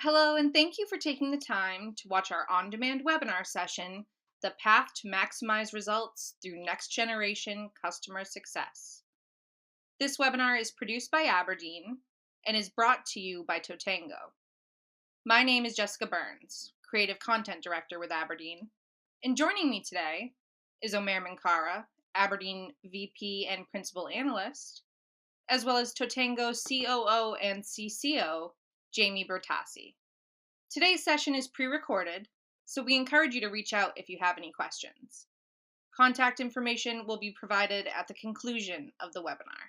Hello, and thank you for taking the time to watch our on-demand webinar session, The Path to Maximize Results Through Next Generation Customer Success. This webinar is produced by Aberdeen and is brought to you by Totango. My name is Jessica Burns, Creative Content Director with Aberdeen, and joining me today is Omer Minkara, Aberdeen VP and Principal Analyst, as well as Totango COO and CCO, Jamie Bertassi. Today's session is pre-recorded, so we encourage you to reach out if you have any questions. Contact information will be provided at the conclusion of the webinar.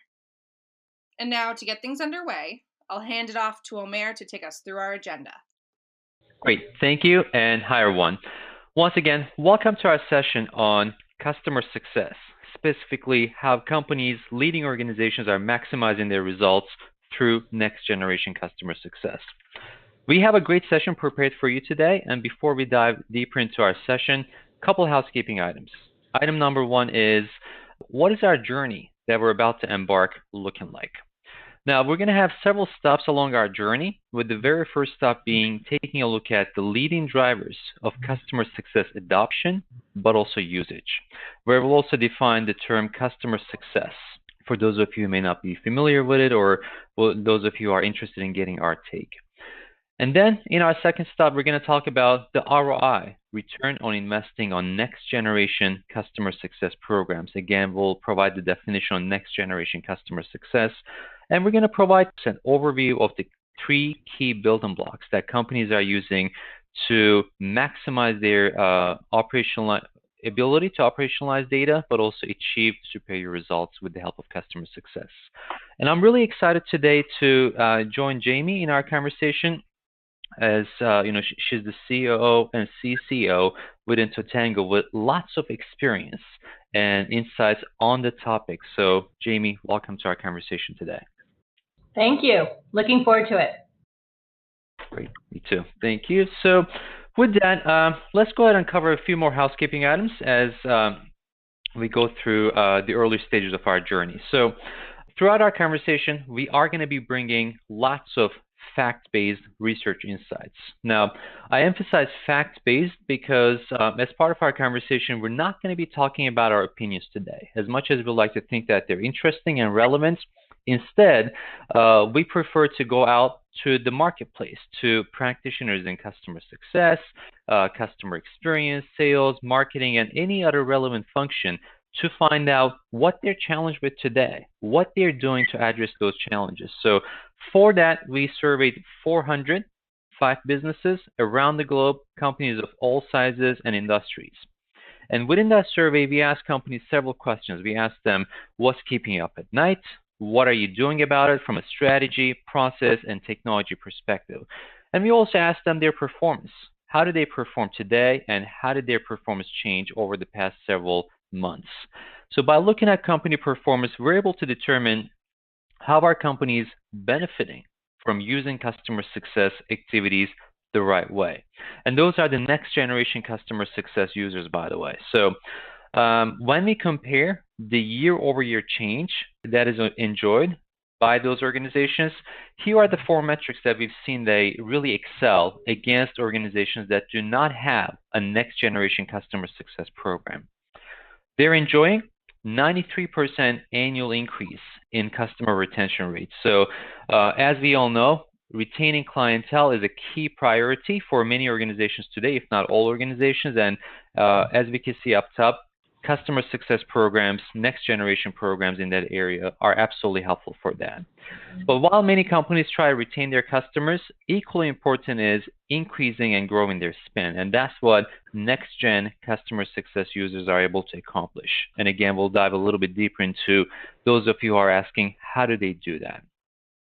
And now, to get things underway, I'll hand it off to Omer to take us through our agenda. Great, thank you, and hi everyone. Once again, welcome to our session on customer success, specifically how companies, leading organizations are maximizing their results through next generation customer success. We have a great session prepared for you today, and before we dive deeper into our session, a couple housekeeping items. Item number one is, what is our journey that we're about to embark looking like? Now, we're going to have several stops along our journey, with the very first stop being taking a look at the leading drivers of customer success adoption, but also usage, where we'll also define the term customer success for those of you who may not be familiar with it, or those of you who are interested in getting our take. And then in our second stop, we're going to talk about the ROI, return on investing on next generation customer success programs. Again, we'll provide the definition on next generation customer success. And we're going to provide an overview of the three key building blocks that companies are using to maximize their ability to operationalize data, but also achieve superior results with the help of customer success. And I'm really excited today to join Jamie in our conversation. As she's the COO and CCO within Totango with lots of experience and insights on the topic. So, Jamie, welcome to our conversation today. Thank you. Looking forward to it. Great. Me too. Thank you. So, with that, let's go ahead and cover a few more housekeeping items as we go through the early stages of our journey. So, throughout our conversation, we are going to be bringing lots of fact-based research insights. Now, I emphasize fact-based because as part of our conversation, we're not going to be talking about our opinions today. As much as we like to think that they're interesting and relevant, instead, we prefer to go out to the marketplace, to practitioners in customer success, customer experience, sales, marketing, and any other relevant function to find out what they're challenged with today, what they're doing to address those challenges. So for that, we surveyed 405 businesses around the globe, companies of all sizes and industries. And within that survey, we asked companies several questions. We asked them, what's keeping you up at night? What are you doing about it from a strategy, process, and technology perspective? And we also asked them their performance. How did they perform today, and how did their performance change over the past several months? So by looking at company performance, we're able to determine how are companies benefiting from using customer success activities the right way. And those are the next generation customer success users, by the way. So when we compare the year-over-year change that is enjoyed by those organizations, here are the four metrics that we've seen they really excel against organizations that do not have a next generation customer success program. They're enjoying 93% annual increase in customer retention rates. So as we all know, retaining clientele is a key priority for many organizations today, if not all organizations. And as we can see up top, customer success programs, next generation programs in that area are absolutely helpful for that. But while many companies try to retain their customers, equally important is increasing and growing their spend. And that's what next gen customer success users are able to accomplish. And again, we'll dive a little bit deeper into those of you who are asking, how do they do that?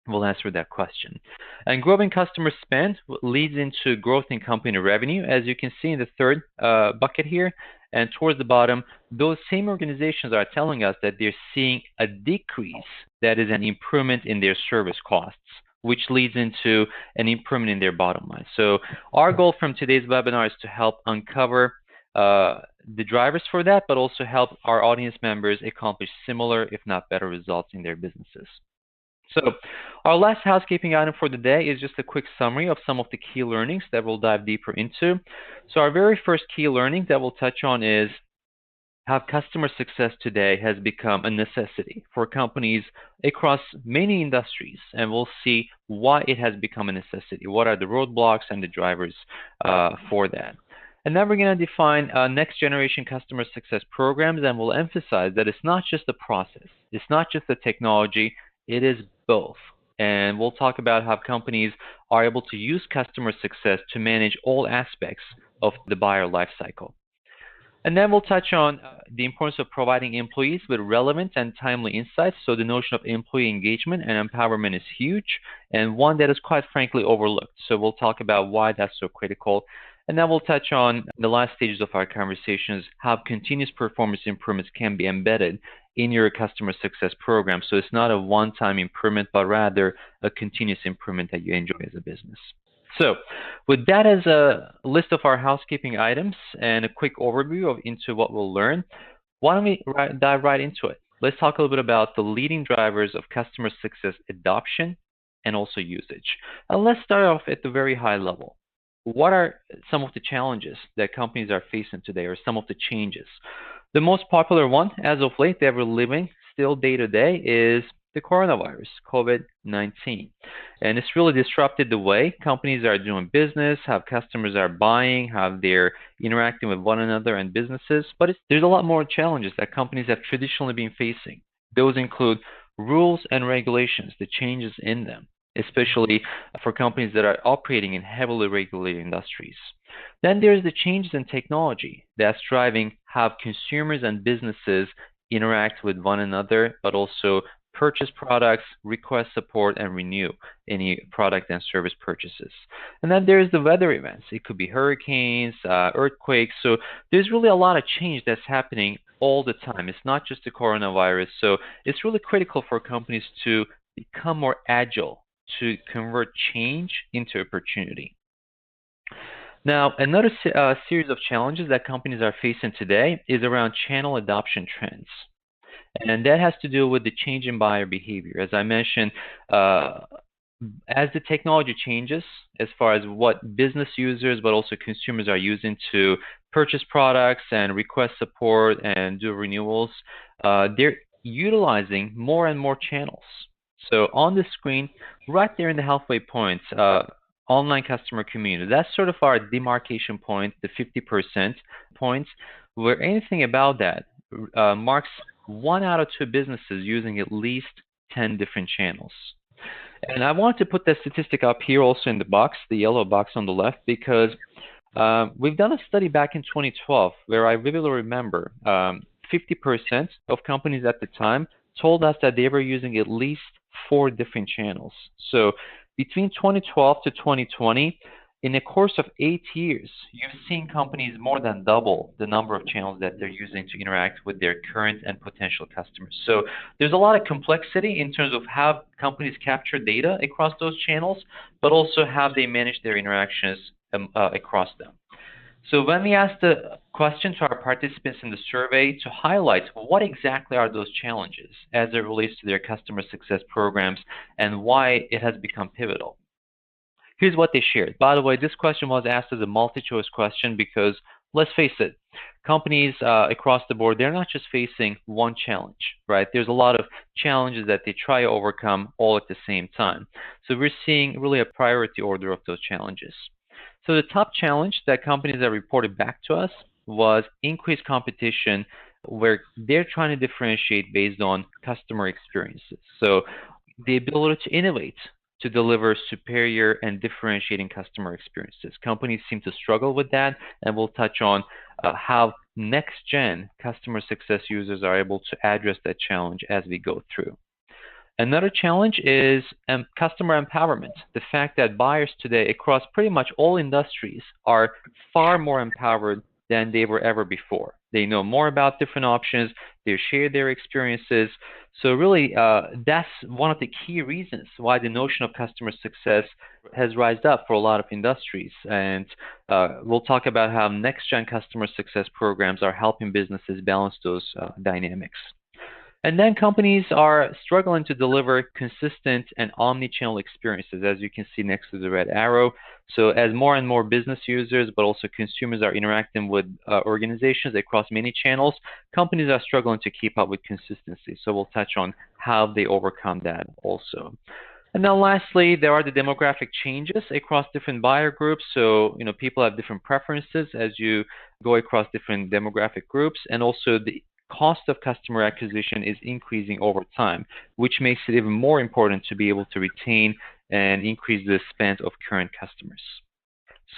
We'll answer that question. And growing customer spend leads into growth in company revenue, as you can see in the third bucket here. And towards the bottom, those same organizations are telling us that they're seeing a decrease that is an improvement in their service costs, which leads into an improvement in their bottom line. So our goal from today's webinar is to help uncover the drivers for that, but also help our audience members accomplish similar, if not better, results in their businesses. So our last housekeeping item for the day is just a quick summary of some of the key learnings that we'll dive deeper into. So our very first key learning that we'll touch on is how customer success today has become a necessity for companies across many industries, and we'll see why it has become a necessity. What are the roadblocks and the drivers for that? And then we're going to define next generation customer success programs, and we'll emphasize that it's not just the process, it's not just the technology, it is both. And we'll talk about how companies are able to use customer success to manage all aspects of the buyer lifecycle. And then we'll touch on the importance of providing employees with relevant and timely insights. So the notion of employee engagement and empowerment is huge, and one that is quite frankly overlooked. So we'll talk about why that's so critical. And then we'll touch on the last stages of our conversations, how continuous performance improvements can be embedded in your customer success program. So it's not a one-time improvement, but rather a continuous improvement that you enjoy as a business. So with that as a list of our housekeeping items and a quick overview into what we'll learn, why don't we dive right into it? Let's talk a little bit about the leading drivers of customer success adoption and also usage. And let's start off at the very high level. What are some of the challenges that companies are facing today, or some of the changes? The most popular one as of late that we're living still day to day is the coronavirus, COVID-19. And it's really disrupted the way companies are doing business, how customers are buying, how they're interacting with one another and businesses. But there's a lot more challenges that companies have traditionally been facing. Those include rules and regulations, the changes in them, especially for companies that are operating in heavily regulated industries. Then there's the changes in technology that's driving how consumers and businesses interact with one another, but also purchase products, request support, and renew any product and service purchases. And then there's the weather events. It could be hurricanes, earthquakes. So there's really a lot of change that's happening all the time. It's not just the coronavirus. So it's really critical for companies to become more agile, to convert change into opportunity. Now, another series of challenges that companies are facing today is around channel adoption trends. And that has to do with the change in buyer behavior. As I mentioned, as the technology changes as far as what business users but also consumers are using to purchase products and request support and do renewals, they're utilizing more and more channels. So on the screen, right there in the halfway point, online customer community, that's sort of our demarcation point, the 50% point, where anything about that marks 1 out of 2 businesses using at least 10 different channels. And I want to put that statistic up here also in the box, the yellow box on the left, because we've done a study back in 2012 where I vividly remember 50% of companies at the time told us that they were using at least 4 different channels. So between 2012 to 2020, in the course of 8 years, you've seen companies more than double the number of channels that they're using to interact with their current and potential customers. So there's a lot of complexity in terms of how companies capture data across those channels, but also how they manage their interactions across them. So when we asked the question to our participants in the survey to highlight what exactly are those challenges as it relates to their customer success programs and why it has become pivotal, here's what they shared. By the way, this question was asked as a multi-choice question because, let's face it, companies across the board, they're not just facing one challenge, right? There's a lot of challenges that they try to overcome all at the same time. So we're seeing really a priority order of those challenges. So the top challenge that companies have reported back to us was increased competition, where they're trying to differentiate based on customer experiences. So the ability to innovate, to deliver superior and differentiating customer experiences. Companies seem to struggle with that, and we'll touch on how next-gen customer success users are able to address that challenge as we go through. Another challenge is customer empowerment. The fact that buyers today across pretty much all industries are far more empowered than they were ever before. They know more about different options. They share their experiences. So really, that's one of the key reasons why the notion of customer success has risen up for a lot of industries. And we'll talk about how next-gen customer success programs are helping businesses balance those dynamics. And then companies are struggling to deliver consistent and omni-channel experiences, as you can see next to the red arrow. So as more and more business users, but also consumers are interacting with organizations across many channels, companies are struggling to keep up with consistency. So we'll touch on how they overcome that also. And then lastly, there are the demographic changes across different buyer groups. So, people have different preferences as you go across different demographic groups. And also the cost of customer acquisition is increasing over time, which makes it even more important to be able to retain and increase the spend of current customers.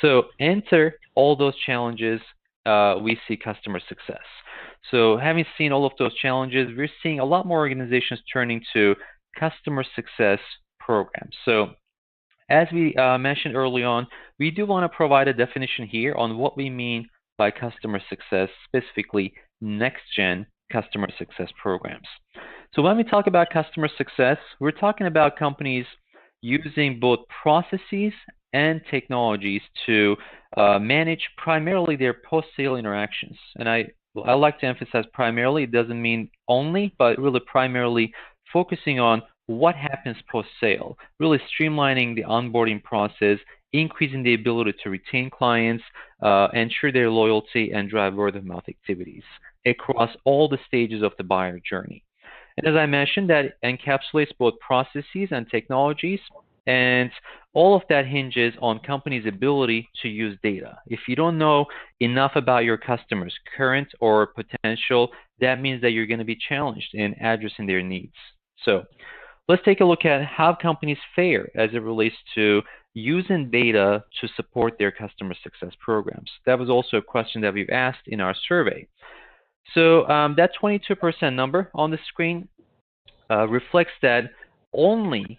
So enter all those challenges, we see customer success. So having seen all of those challenges, we're seeing a lot more organizations turning to customer success programs. So as we mentioned early on, we do want to provide a definition here on what we mean by customer success, specifically next-gen customer success programs. So when we talk about customer success, we're talking about companies using both processes and technologies to manage primarily their post-sale interactions. And I like to emphasize primarily. It doesn't mean only, but really primarily focusing on what happens post-sale, really streamlining the onboarding process, increasing the ability to retain clients, ensure their loyalty, and drive word-of-mouth activities across all the stages of the buyer journey. And as I mentioned, that encapsulates both processes and technologies, and all of that hinges on companies' ability to use data. If you don't know enough about your customers, current or potential, that means that you're going to be challenged in addressing their needs. So let's take a look at how companies fare as it relates to using data to support their customer success programs. That was also a question that we've asked in our survey. So that 22% number on the screen reflects that only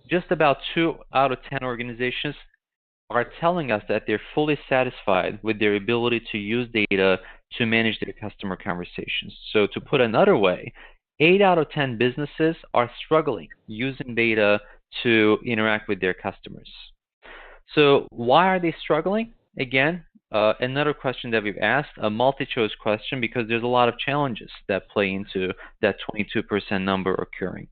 just about 2 out of 10 organizations are telling us that they're fully satisfied with their ability to use data to manage their customer conversations. So to put another way, 8 out of 10 businesses are struggling using data to interact with their customers. So why are they struggling? Again, another question that we've asked, a multi-choice question, because there's a lot of challenges that play into that 22% number occurring.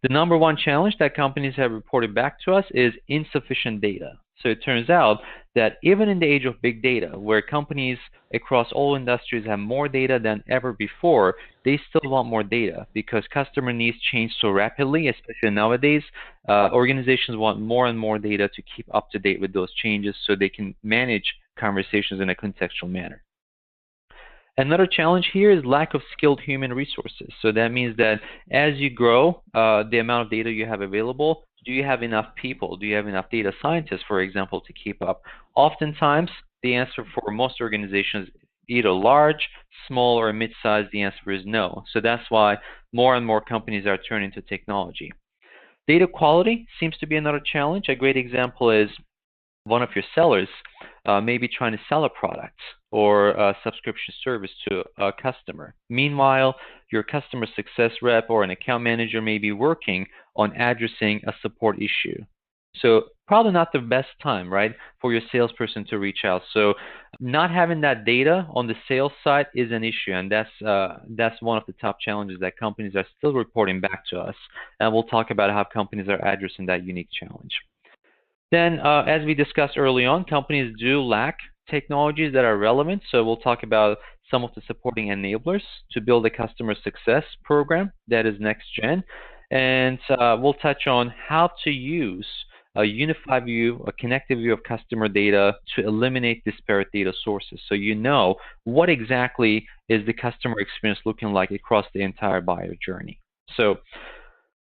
The number one challenge that companies have reported back to us is insufficient data. So it turns out that even in the age of big data, where companies across all industries have more data than ever before, they still want more data because customer needs change so rapidly, especially nowadays. Organizations want more and more data to keep up to date with those changes so they can manage conversations in a contextual manner. Another challenge here is lack of skilled human resources. So that means that as you grow, the amount of data you have available, do you have enough people? Do you have enough data scientists, for example, to keep up? Oftentimes, the answer for most organizations, either large, small, or mid-sized, the answer is no. So that's why more and more companies are turning to technology. Data quality seems to be another challenge. A great example is one of your sellers may be trying to sell a product or a subscription service to a customer. Meanwhile, your customer success rep or an account manager may be working on addressing a support issue. So probably not the best time, right, for your salesperson to reach out. So not having that data on the sales side is an issue, and that's one of the top challenges that companies are still reporting back to us. And we'll talk about how companies are addressing that unique challenge. Then, as we discussed early on, companies do lack technologies that are relevant. So we'll talk about some of the supporting enablers to build a customer success program that is next gen. And we'll touch on how to use a unified view, a connected view of customer data to eliminate disparate data sources. So you know what exactly is the customer experience looking like across the entire buyer journey. So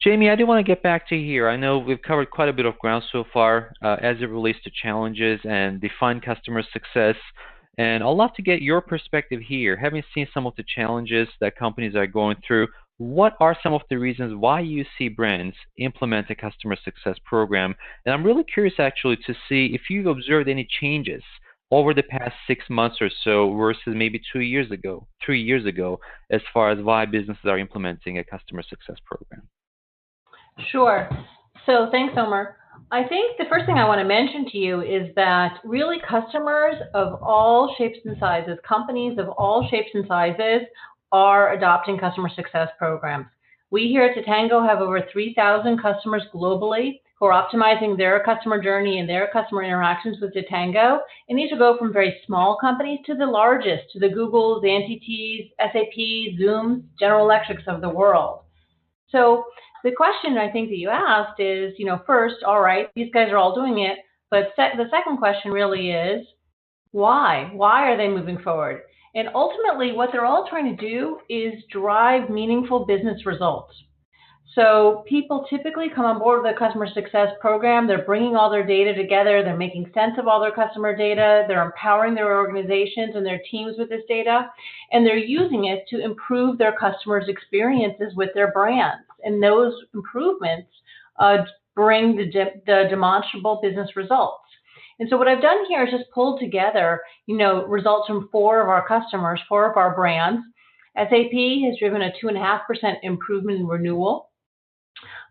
Jamie, I do want to get back to here. I know we've covered quite a bit of ground so far as it relates to challenges and define customer success. And I'd love to get your perspective here. Having seen some of the challenges that companies are going through, what are some of the reasons why you see brands implement a customer success program? And I'm really curious actually to see if you've observed any changes over the past 6 months or so versus maybe 2 years ago, 3 years ago, as far as why businesses are implementing a customer success program. Sure. So thanks, Omer. I think the first thing I want to mention to you is that really customers of all shapes and sizes, companies of all shapes and sizes are adopting customer success programs. We here at Totango have over 3,000 customers globally who are optimizing their customer journey and their customer interactions with Totango. And these will go from very small companies to the largest, to the Googles, the NTTs, SAP, Zooms, General Electrics of the world. So the question I think that you asked is, first, all right, these guys are all doing it, but the second question really is, why? Why are they moving forward? And ultimately, what they're all trying to do is drive meaningful business results. So people typically come on board with a customer success program. They're bringing all their data together. They're making sense of all their customer data. They're empowering their organizations and their teams with this data. And they're using it to improve their customers' experiences with their brands. And those improvements bring the demonstrable business results. And so what I've done here is just pulled together, results from 4 of our customers, 4 of our brands. SAP has driven a 2.5% improvement in renewal.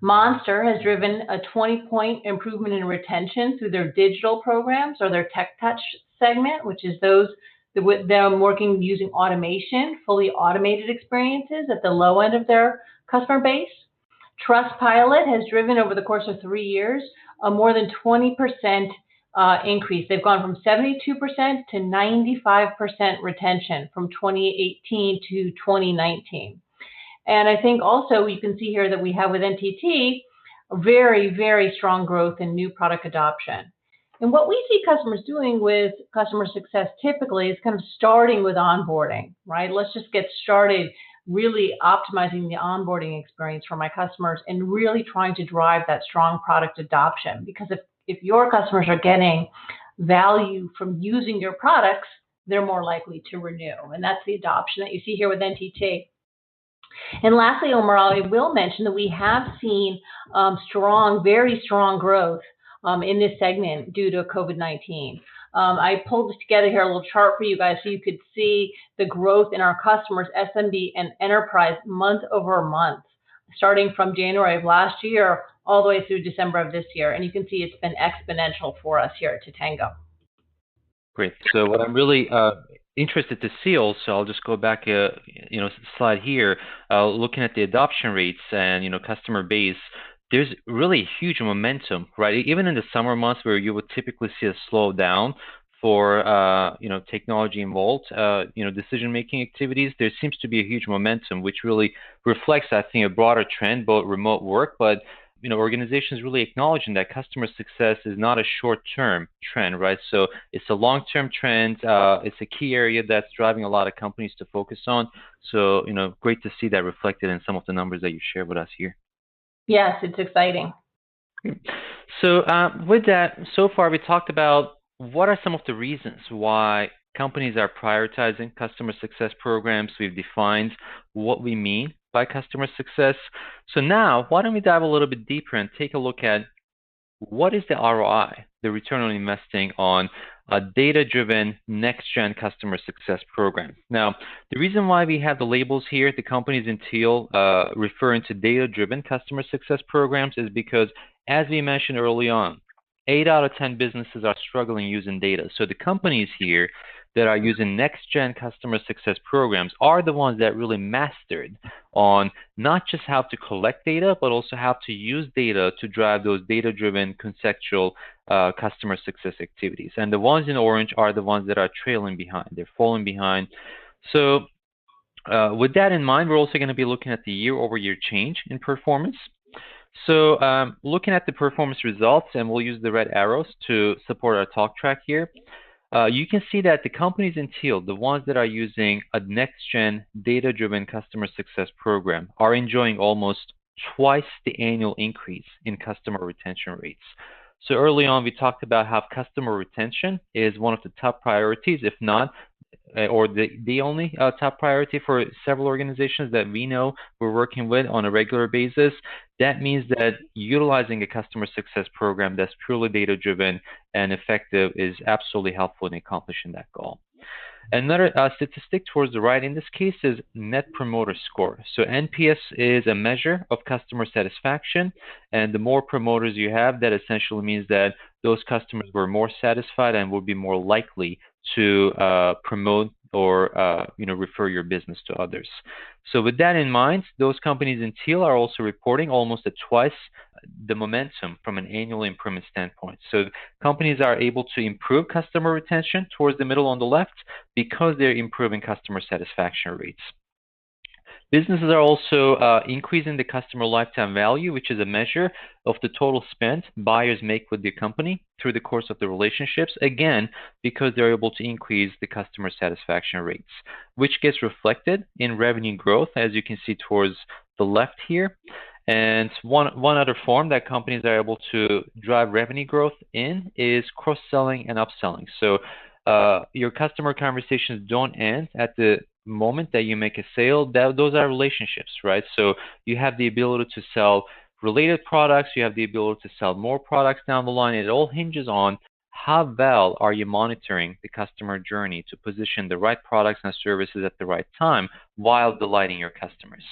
Monster has driven a 20-point improvement in retention through their digital programs or their Tech Touch segment, which is those with them working using automation, fully automated experiences at the low end of their customer base. Trustpilot has driven over the course of 3 years a more than 20% increase. They've gone from 72% to 95% retention from 2018 to 2019. And I think also you can see here that we have with NTT very, very strong growth in new product adoption. And what we see customers doing with customer success typically is kind of starting with onboarding, right? Let's just get started really optimizing the onboarding experience for my customers and really trying to drive that strong product adoption. Because if your customers are getting value from using your products, they're more likely to renew. And that's the adoption that you see here with NTT. And lastly, Omar, I will mention that we have seen very strong growth in this segment due to COVID-19. I pulled together here a little chart for you guys so you could see the growth in our customers, SMB and enterprise, month over month, starting from January of last year all the way through December of this year. And you can see it's been exponential for us here at Totango. Great. So what I'm really interested to see also, I'll just go back, slide here, looking at the adoption rates and, customer base. There's really huge momentum, right? Even in the summer months where you would typically see a slowdown for, technology involved, decision-making activities, there seems to be a huge momentum, which really reflects, I think, a broader trend, both remote work, but organizations really acknowledging that customer success is not a short-term trend, right? So it's a long-term trend. It's a key area that's driving a lot of companies to focus on. So, great to see that reflected in some of the numbers that you shared with us here. Yes, it's exciting. So with that, so far we talked about what are some of the reasons why companies are prioritizing customer success programs. We've defined what we mean by customer success. So now, why don't we dive a little bit deeper and take a look at what is the ROI, the return on investing on a data-driven next-gen customer success program. Now, the reason why we have the labels here, the companies in teal referring to data-driven customer success programs is because, as we mentioned early on, 8 out of 10 businesses are struggling using data. So the companies here that are using next-gen customer success programs are the ones that really mastered on not just how to collect data, but also how to use data to drive those data-driven conceptual customer success activities. And the ones in orange are the ones that are trailing behind. They're falling behind. So with that in mind, we're also going to be looking at the year-over-year change in performance. So looking at the performance results, and we'll use the red arrows to support our talk track here. You can see that the companies in teal, the ones that are using a next-gen data-driven customer success program, are enjoying almost twice the annual increase in customer retention rates. So early on, we talked about how customer retention is one of the top priorities, if not, or the only top priority for several organizations that we know we're working with on a regular basis. That means that utilizing a customer success program that's purely data-driven and effective is absolutely helpful in accomplishing that goal. Another statistic towards the right in this case is Net Promoter Score. So NPS is a measure of customer satisfaction, and the more promoters you have, that essentially means that those customers were more satisfied and will be more likely to promote or refer your business to others. So with that in mind, those companies in teal are also reporting almost at twice the momentum from an annual improvement standpoint. So companies are able to improve customer retention towards the middle on the left because they're improving customer satisfaction rates. Businesses are also increasing the customer lifetime value, which is a measure of the total spend buyers make with the company through the course of the relationships, again, because they're able to increase the customer satisfaction rates, which gets reflected in revenue growth, as you can see towards the left here. And one other form that companies are able to drive revenue growth in is cross-selling and upselling. So your customer conversations don't end at the moment that you make a sale. Those are relationships, right? So you have the ability to sell related products, you have the ability to sell more products down the line. It all hinges on how well are you monitoring the customer journey to position the right products and services at the right time while delighting your customers.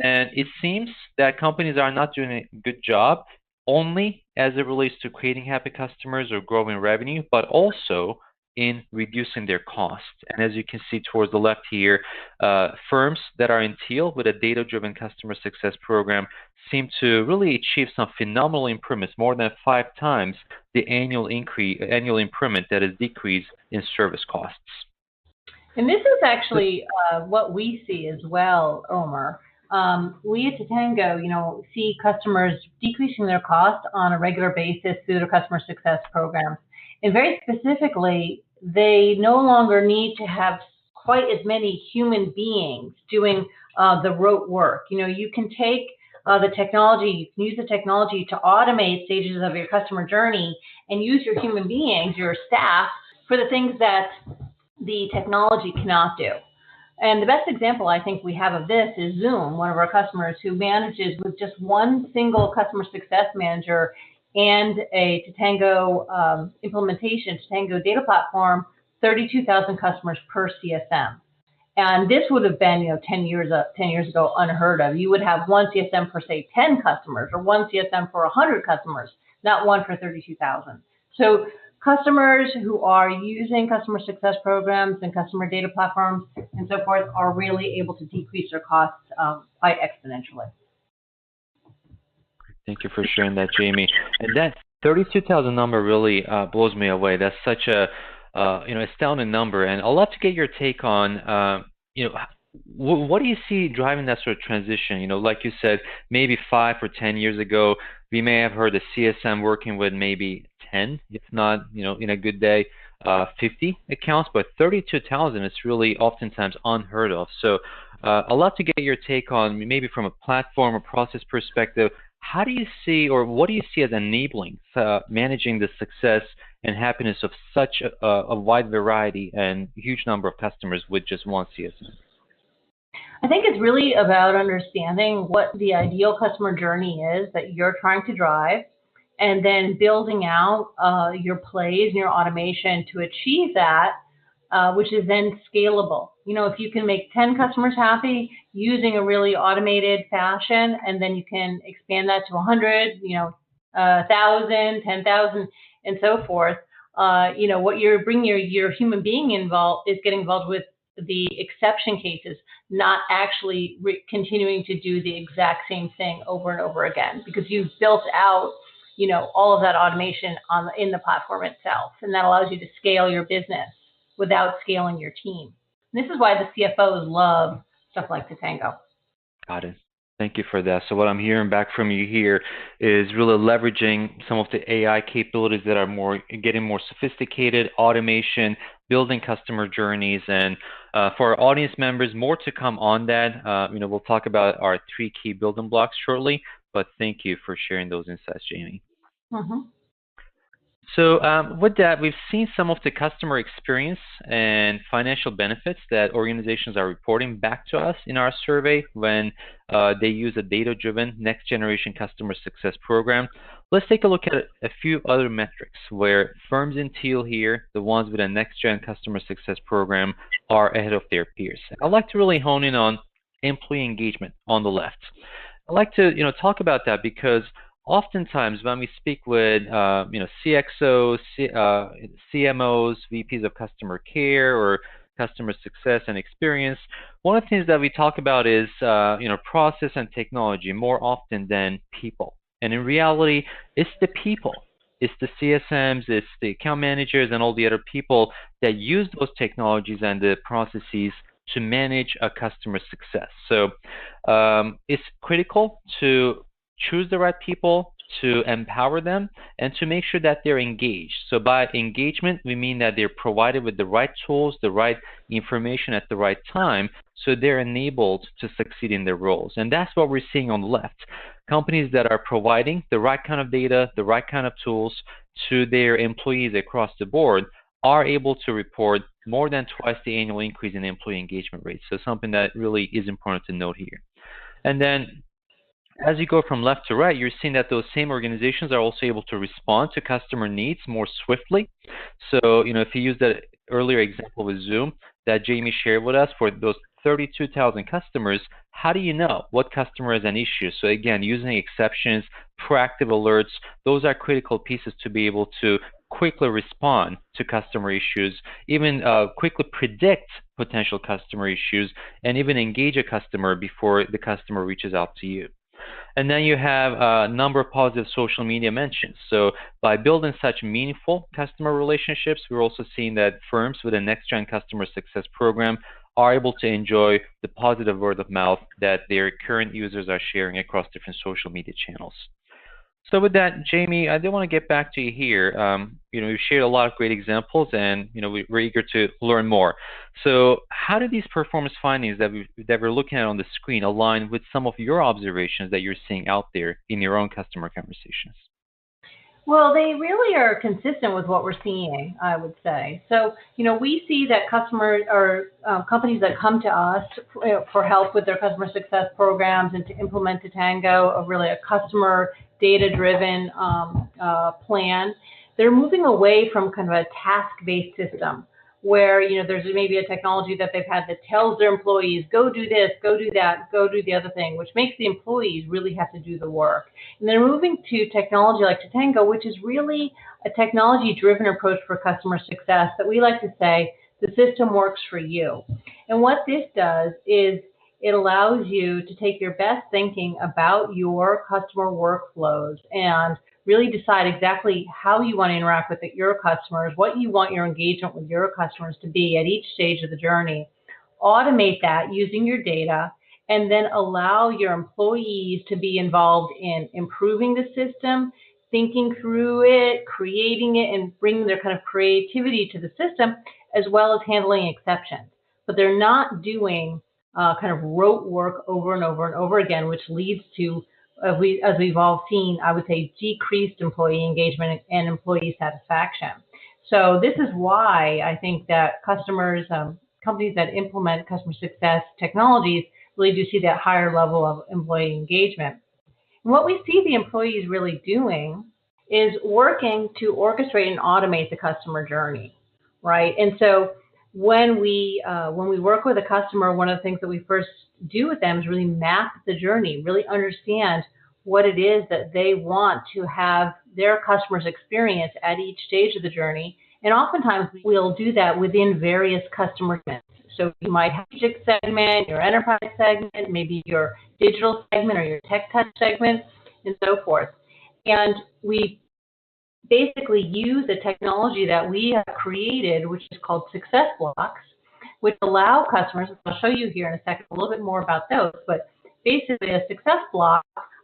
And it seems that companies are not doing a good job only as it relates to creating happy customers or growing revenue, but also in reducing their costs. And as you can see towards the left here, firms that are in teal with a data-driven customer success program seem to really achieve some phenomenal improvements, more than 5 times the annual improvement that is decreased in service costs. And this is actually what we see as well, Omer. We at Totango, see customers decreasing their costs on a regular basis through their customer success programs. And very specifically, they no longer need to have quite as many human beings doing the rote work. You can take the technology, you can use the technology to automate stages of your customer journey and use your human beings, your staff, for the things that the technology cannot do. And the best example I think we have of this is Zoom, one of our customers who manages with just one single customer success manager and a Totango implementation, Totango data platform, 32,000 customers per CSM. And this would have been, 10 years ago, unheard of. You would have one CSM for, say, 10 customers or one CSM for 100 customers, not one for 32,000. So customers who are using customer success programs and customer data platforms and so forth are really able to decrease their costs quite exponentially. Thank you for sharing that, Jamie. And that 32,000 number really blows me away. That's such a astounding number. And I'd love to get your take on, what do you see driving that sort of transition? Like you said, maybe 5 or 10 years ago, we may have heard a CSM working with maybe 10, if not, in a good day, 50 accounts, but 32,000 is really oftentimes unheard of. So I'd love to get your take on, maybe from a platform or process perspective, how do you see, or what do you see as enabling managing the success and happiness of such a wide variety and huge number of customers with just one CSM? I think it's really about understanding what the ideal customer journey is that you're trying to drive, and then building out your plays and your automation to achieve that, which is then scalable. If you can make 10 customers happy using a really automated fashion, and then you can expand that to 100, 1,000, 10,000, and so forth, what you're bringing your human being involved is getting involved with the exception cases, not actually continuing to do the exact same thing over and over again, because you've built out all of that automation in the platform itself, and that allows you to scale your business without scaling your team. And this is why the CFOs love stuff like Totango. Got it. Thank you for that. So what I'm hearing back from you here is really leveraging some of the AI capabilities that are getting more sophisticated, automation, building customer journeys, and for our audience members, more to come on that. We'll talk about our 3 key building blocks shortly, but thank you for sharing those insights, Jamie. Mm-hmm. So with that, we've seen some of the customer experience and financial benefits that organizations are reporting back to us in our survey when they use a data-driven next-generation customer success program. Let's take a look at a few other metrics where firms in teal here, the ones with a next-gen customer success program, are ahead of their peers. I'd like to really hone in on employee engagement on the left. I'd like to talk about that because oftentimes when we speak with CXOs, CMOs, VPs of customer care, or customer success and experience, one of the things that we talk about is process and technology more often than people. And in reality, it's the people. It's the CSMs, it's the account managers, and all the other people that use those technologies and the processes to manage a customer success. So it's critical to choose the right people, to empower them, and to make sure that they're engaged. So by engagement, we mean that they're provided with the right tools, the right information at the right time, so they're enabled to succeed in their roles. And that's what we're seeing on the left. Companies that are providing the right kind of data, the right kind of tools to their employees across the board are able to report more than twice the annual increase in employee engagement rates. So something that really is important to note here. And then as you go from left to right, you're seeing that those same organizations are also able to respond to customer needs more swiftly. So, if you use that earlier example with Zoom that Jamie shared with us for those 32,000 customers, how do you know what customer has an issue? So again, using exceptions, proactive alerts, those are critical pieces to be able to quickly respond to customer issues, even quickly predict potential customer issues, and even engage a customer before the customer reaches out to you. And then you have a number of positive social media mentions. So by building such meaningful customer relationships, we're also seeing that firms with a next-gen customer success program are able to enjoy the positive word of mouth that their current users are sharing across different social media channels. So with that, Jamie, I do want to get back to you here. You've shared a lot of great examples, and we're eager to learn more. So how do these performance findings that we're looking at on the screen align with some of your observations that you're seeing out there in your own customer conversations? Well, they really are consistent with what we're seeing, I would say. So, we see that customers or companies that come to us for help with their customer success programs and to implement Totango, really a customer data-driven plan, they're moving away from kind of a task-based system where, there's maybe a technology that they've had that tells their employees, go do this, go do that, go do the other thing, which makes the employees really have to do the work. And they're moving to technology like Totango, which is really a technology-driven approach for customer success that we like to say, the system works for you. And what this does is it allows you to take your best thinking about your customer workflows and really decide exactly how you want to interact with your customers, what you want your engagement with your customers to be at each stage of the journey. Automate that using your data, and then allow your employees to be involved in improving the system, thinking through it, creating it, and bringing their kind of creativity to the system, as well as handling exceptions. But they're not doing kind of rote work over and over and over again, which leads to, as we've all seen, I would say, decreased employee engagement and employee satisfaction. So this is why I think that companies that implement customer success technologies really do see that higher level of employee engagement. And what we see the employees really doing is working to orchestrate and automate the customer journey, right? And so when we work with a customer, one of the things that we first do with them is really map the journey, really understand what it is that they want to have their customers experience at each stage of the journey. And oftentimes we'll do that within various customer segments. So you might have your strategic segment, your enterprise segment, maybe your digital segment or your tech touch segment, and so forth. And we basically use a technology that we have created, which is called SuccessBLOCs, which allow customers, I'll show you here in a second a little bit more about those, but basically a SuccessBLOC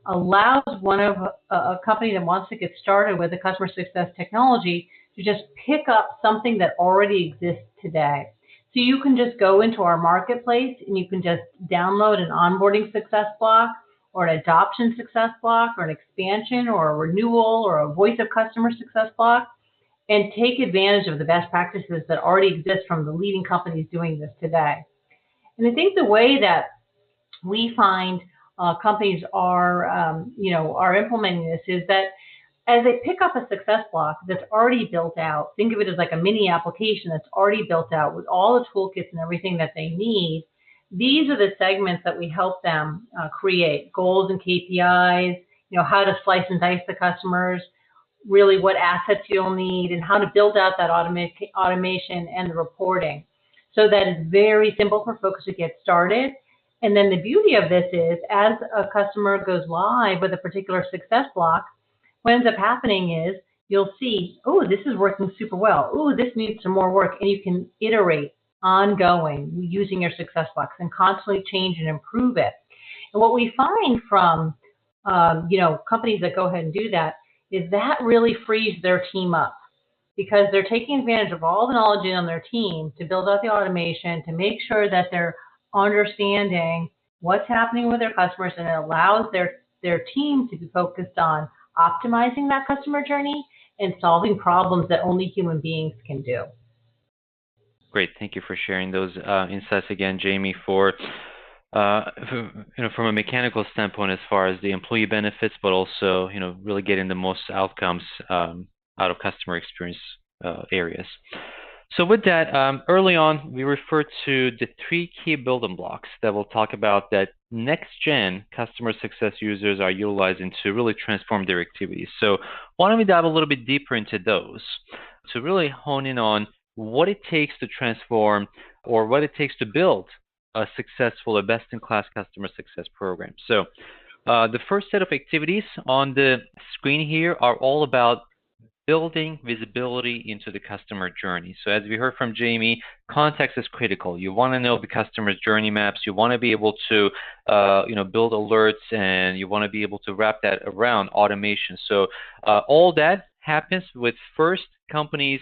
allows a company that wants to get started with a customer success technology to just pick up something that already exists today. So you can just go into our marketplace and you can just download an onboarding SuccessBLOC or an adoption SuccessBLOC or an expansion or a renewal or a voice of customer SuccessBLOC and take advantage of the best practices that already exist from the leading companies doing this today. And I think the way that we find companies are implementing this is that as they pick up a SuccessBLOC that's already built out, think of it as like a mini application that's already built out with all the toolkits and everything that they need. These are the segments that we help them create, goals and KPIs, how to slice and dice the customers, really what assets you'll need, and how to build out that automation and the reporting. so that it's very simple for folks to get started. And then the beauty of this is, as a customer goes live with a particular success block, what ends up happening is you'll see, oh, this is working super well. Oh, this needs some more work. And you can iterate ongoing using your success blocks and constantly change and improve it. And what we find from companies that go ahead and do that is that really frees their team up, because they're taking advantage of all the knowledge on their team to build out the automation, to make sure that they're understanding what's happening with their customers, and it allows their team to be focused on optimizing that customer journey and solving problems that only human beings can do. Great, thank you for sharing those insights again, Jamie. For from a mechanical standpoint, as far as the employee benefits, but also really getting the most outcomes out of customer experience areas. So with that, early on, we referred to the 3 key building blocks that we'll talk about that next-gen customer success users are utilizing to really transform their activities. So why don't we dive a little bit deeper into those to really hone in on what it takes to transform, or what it takes to build a successful, a best-in-class customer success program. So the first set of activities on the screen here are all about building visibility into the customer journey. So as we heard from Jamie, context is critical. You want to know the customer's journey maps. You want to be able to build alerts, and you want to be able to wrap that around automation. So all that happens with first companies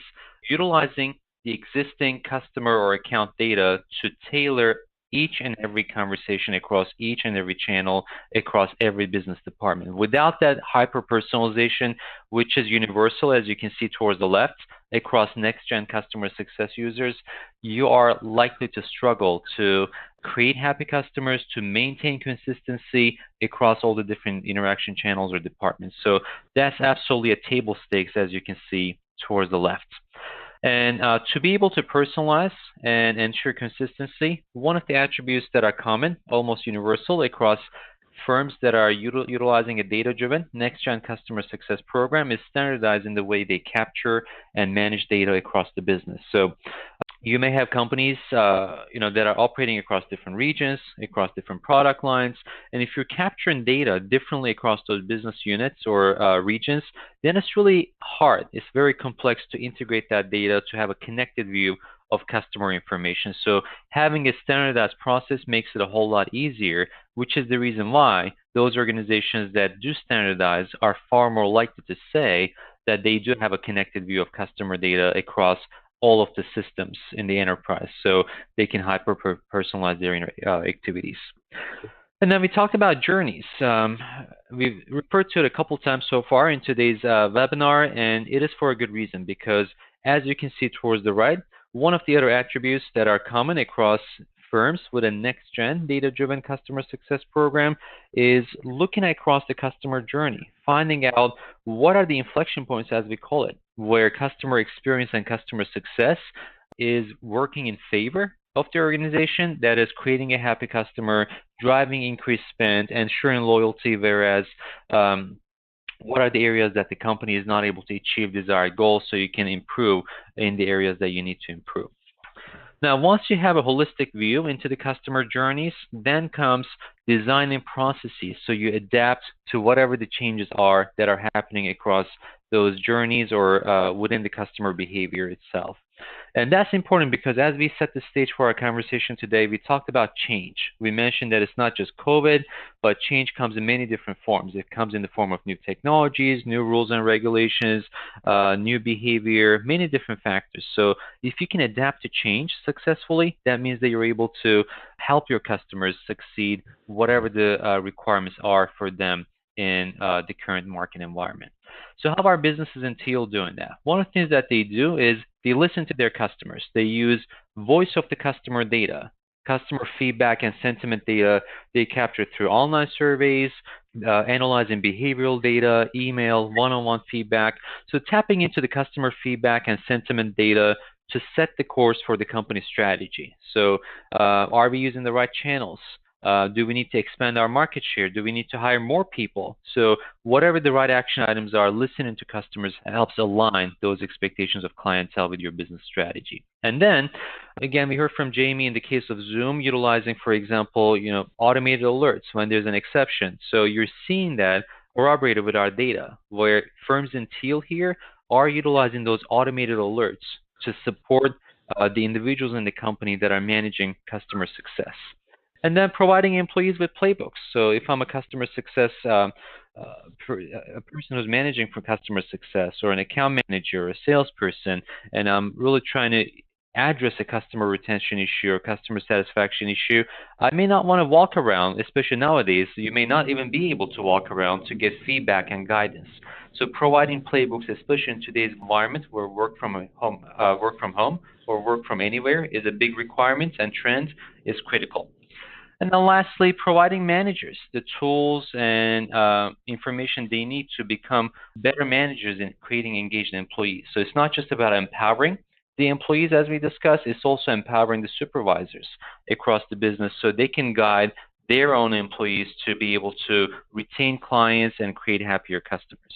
utilizing the existing customer or account data to tailor each and every conversation across each and every channel, across every business department. Without that hyper-personalization, which is universal, as you can see towards the left, across next-gen customer success users, you are likely to struggle to create happy customers, to maintain consistency across all the different interaction channels or departments. So that's absolutely a table stakes, as you can see towards the left. And to be able to personalize and ensure consistency, one of the attributes that are common, almost universal across firms that are utilizing a data-driven next-gen customer success program, is standardizing the way they capture and manage data across the business. So you may have companies that are operating across different regions, across different product lines, and if you're capturing data differently across those business units or regions, then it's really hard. It's very complex to integrate that data to have a connected view of customer information. So having a standardized process makes it a whole lot easier, which is the reason why those organizations that do standardize are far more likely to say that they do have a connected view of customer data across all of the systems in the enterprise, so they can hyper-personalize their activities. And then we talked about journeys. We've referred to it a couple times so far in today's webinar, and it is for a good reason, because as you can see towards the right, one of the other attributes that are common across firms with a next-gen data-driven customer success program is looking across the customer journey, finding out what are the inflection points, as we call it, where customer experience and customer success is working in favor of the organization, that is creating a happy customer, driving increased spend, ensuring loyalty, whereas what are the areas that the company is not able to achieve desired goals, so you can improve in the areas that you need to improve. Now, once you have a holistic view into the customer journeys, then comes designing processes, so you adapt to whatever the changes are that are happening across those journeys or within the customer behavior itself. And that's important because as we set the stage for our conversation today, we talked about change. We mentioned that it's not just COVID, but change comes in many different forms. It comes in the form of new technologies, new rules and regulations, new behavior, many different factors. So if you can adapt to change successfully, that means that you're able to help your customers succeed, whatever the requirements are for them in the current market environment. So how are businesses in Teal doing that? One of the things that they do is they listen to their customers. They use voice of the customer data, customer feedback and sentiment data they capture through online surveys, analyzing behavioral data, email, one-on-one feedback. So tapping into the customer feedback and sentiment data to set the course for the company's strategy. So are we using the right channels? Do we need to expand our market share? Do we need to hire more people? So whatever the right action items are, listening to customers helps align those expectations of clientele with your business strategy. And then, again, we heard from Jamie in the case of Zoom, utilizing, for example, automated alerts when there's an exception. So you're seeing that corroborated with our data, where firms in teal here are utilizing those automated alerts to support the individuals in the company that are managing customer success. And then providing employees with playbooks. So if I'm a customer success, a person who's managing for customer success, or an account manager, or a salesperson, and I'm really trying to address a customer retention issue or customer satisfaction issue, I may not want to walk around, especially nowadays. You may not even be able to walk around to get feedback and guidance. So providing playbooks, especially in today's environment where work from home or work from anywhere is a big requirement and trend, is critical. And then lastly, providing managers the tools and information they need to become better managers in creating engaged employees. So it's not just about empowering the employees, as we discussed, it's also empowering the supervisors across the business so they can guide their own employees to be able to retain clients and create happier customers.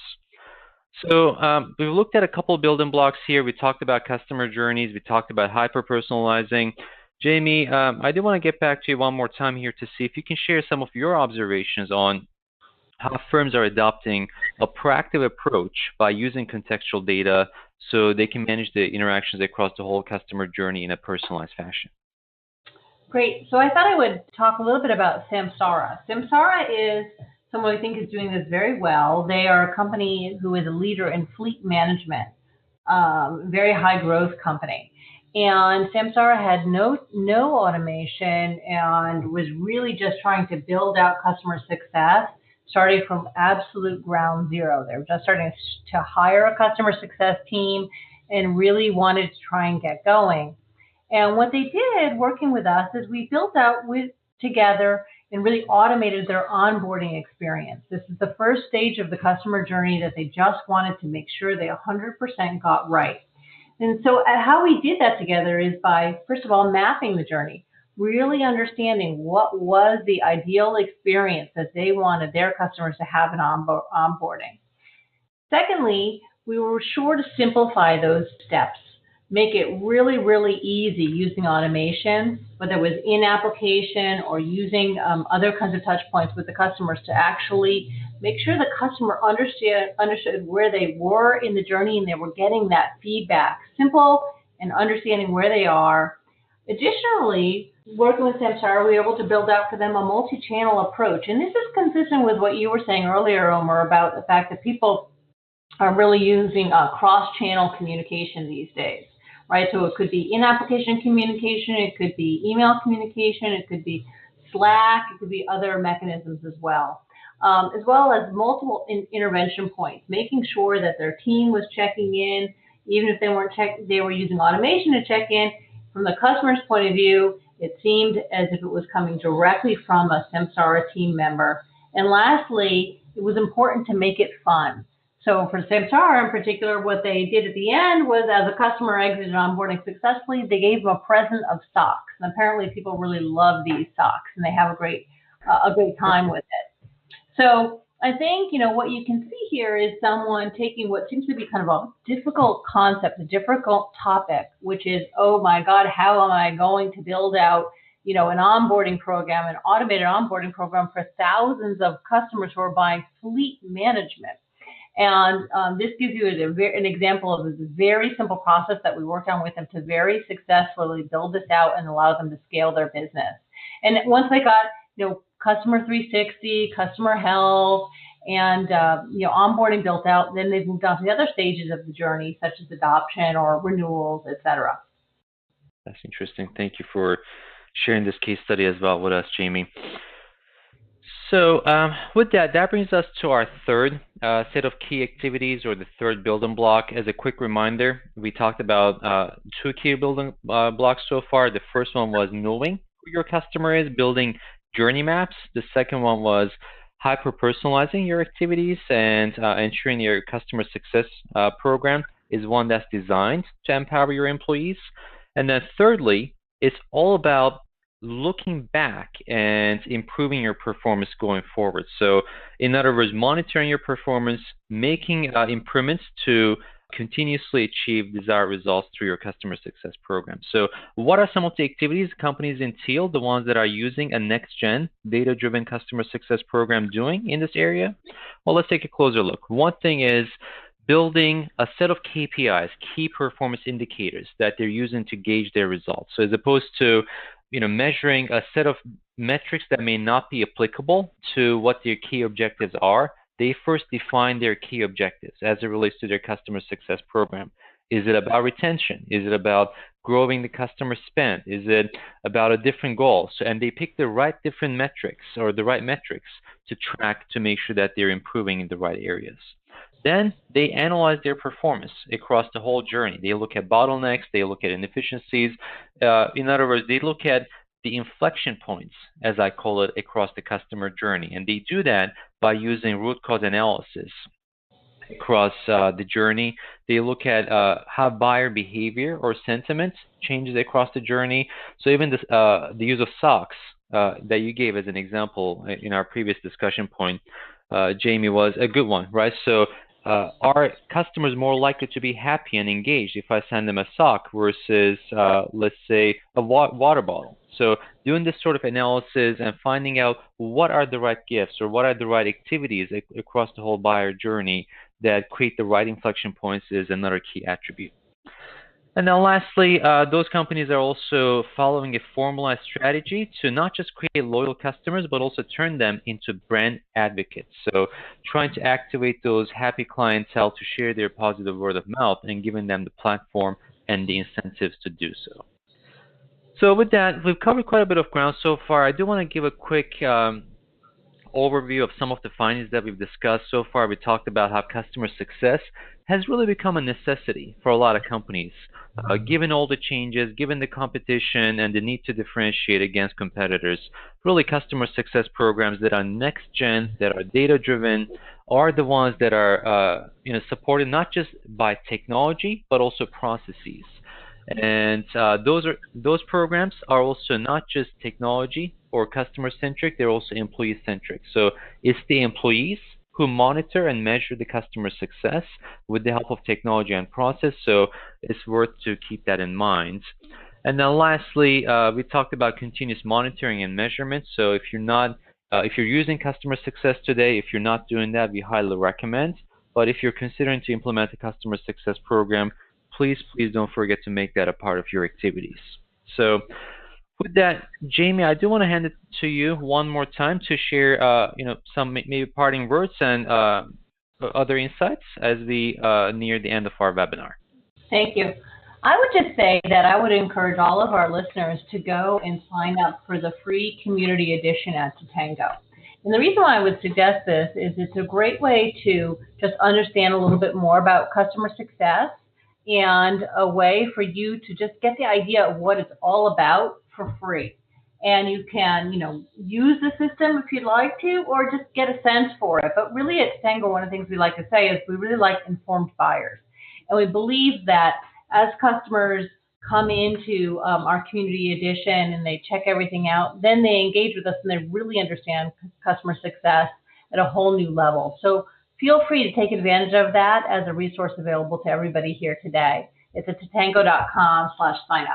So we've looked at a couple of building blocks here. We talked about customer journeys. We talked about hyper-personalizing. Jamie, I do want to get back to you one more time here to see if you can share some of your observations on how firms are adopting a proactive approach by using contextual data so they can manage the interactions across the whole customer journey in a personalized fashion. Great. So I thought I would talk a little bit about Samsara. Samsara is someone I think is doing this very well. They are a company who is a leader in fleet management, very high growth company. And Samsara had no automation and was really just trying to build out customer success, starting from absolute ground zero. They were just starting to hire a customer success team and really wanted to try and get going. And what they did working with us is we built out together and really automated their onboarding experience. This is the first stage of the customer journey that they just wanted to make sure they 100% got right. And so how we did that together is by, first of all, mapping the journey, really understanding what was the ideal experience that they wanted their customers to have in onboarding. Secondly, we were sure to simplify those steps, make it really, really easy using automation, whether it was in application or using other kinds of touch points with the customers to actually make sure the customer understood where they were in the journey and they were getting that feedback. Simple and understanding where they are. Additionally, working with Samsara, we were able to build out for them a multi-channel approach. And this is consistent with what you were saying earlier, Omar, about the fact that people are really using cross-channel communication these days, right? So it could be in-application communication, it could be email communication, it could be Slack, it could be other mechanisms as well as multiple intervention points, making sure that their team was checking in, even if they weren't they were using automation to check in. From the customer's point of view, it seemed as if it was coming directly from a Samsara team member. And lastly, it was important to make it fun. So for Samsara in particular, what they did at the end was, as a customer exited onboarding successfully, they gave them a present of socks. And apparently people really love these socks and they have a great time with it. So I think, what you can see here is someone taking what seems to be kind of a difficult concept, a difficult topic, which is, oh my God, how am I going to build out, an onboarding program, an automated onboarding program for thousands of customers who are buying fleet management. And this gives you an example of a very simple process that we worked on with them to very successfully build this out and allow them to scale their business. And once they got, customer 360, customer health, and onboarding built out, then they've moved on to the other stages of the journey, such as adoption or renewals, et cetera. That's interesting. Thank you for sharing this case study as well with us, Jamie. So with that brings us to our third set of key activities, or the third building block. As a quick reminder, we talked about two key building blocks so far. The first one was knowing who your customer is, building journey maps. The second one was hyper-personalizing your activities and ensuring your customer success program is one that's designed to empower your employees. And then thirdly, it's all about looking back and improving your performance going forward. So, in other words, monitoring your performance, making improvements to continuously achieve desired results through your customer success program. So, what are some of the activities companies in Teal, the ones that are using a next-gen data-driven customer success program, doing in this area? Well, let's take a closer look. One thing is building a set of KPIs, key performance indicators, that they're using to gauge their results. So as opposed to measuring a set of metrics that may not be applicable to what their key objectives are, they first define their key objectives as it relates to their customer success program. Is it about retention? Is it about growing the customer spend? Is it about a different goal? And they pick the right different metrics or the right metrics to track to make sure that they're improving in the right areas. Then they analyze their performance across the whole journey. They look at bottlenecks, they look at inefficiencies. In other words, they look at the inflection points, as I call it, across the customer journey. And they do that by using root cause analysis across the journey. They look at how buyer behavior or sentiment changes across the journey. So even the use of SOCs that you gave as an example in our previous discussion point, Jamie, was a good one, right? So are customers more likely to be happy and engaged if I send them a sock versus, let's say, a water bottle? So doing this sort of analysis and finding out what are the right gifts or what are the right activities across the whole buyer journey that create the right inflection points is another key attribute. And then lastly, those companies are also following a formalized strategy to not just create loyal customers, but also turn them into brand advocates. So trying to activate those happy clientele to share their positive word of mouth and giving them the platform and the incentives to do so. So with that, we've covered quite a bit of ground so far. I do want to give a quick overview of some of the findings that we've discussed so far. We talked about how customer success has really become a necessity for a lot of companies, given all the changes, given the competition, and the need to differentiate against competitors. Really, customer success programs that are next gen, that are data driven, are the ones that are supported not just by technology but also processes. And those programs are also not just technology or customer-centric, they're also employee-centric. So it's the employees who monitor and measure the customer success with the help of technology and process, so it's worth to keep that in mind. And then lastly, we talked about continuous monitoring and measurement. So if you're using customer success today, if you're not doing that, we highly recommend. But if you're considering to implement a customer success program, please don't forget to make that a part of your activities. So with that, Jamie, I do want to hand it to you one more time to share some maybe parting words and other insights as we near the end of our webinar. Thank you. I would just say that I would encourage all of our listeners to go and sign up for the free community edition at Totango. And the reason why I would suggest this is it's a great way to just understand a little bit more about customer success, and a way for you to just get the idea of what it's all about for free. And you can, use the system if you'd like to, or just get a sense for it. But really at Totango, one of the things we like to say is we really like informed buyers. And we believe that as customers come into our community edition and they check everything out, then they engage with us and they really understand customer success at a whole new level. So feel free to take advantage of that as a resource available to everybody here today. It's at totango.com/signup.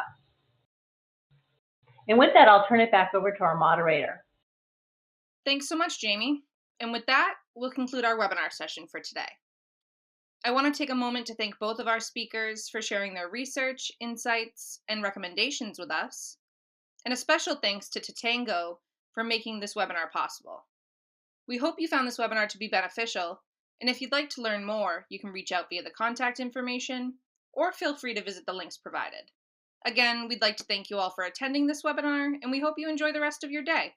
And with that, I'll turn it back over to our moderator. Thanks so much, Jamie. And with that, we'll conclude our webinar session for today. I want to take a moment to thank both of our speakers for sharing their research, insights, and recommendations with us. And a special thanks to Totango for making this webinar possible. We hope you found this webinar to be beneficial. And if you'd like to learn more, you can reach out via the contact information, or feel free to visit the links provided. Again, we'd like to thank you all for attending this webinar, and we hope you enjoy the rest of your day.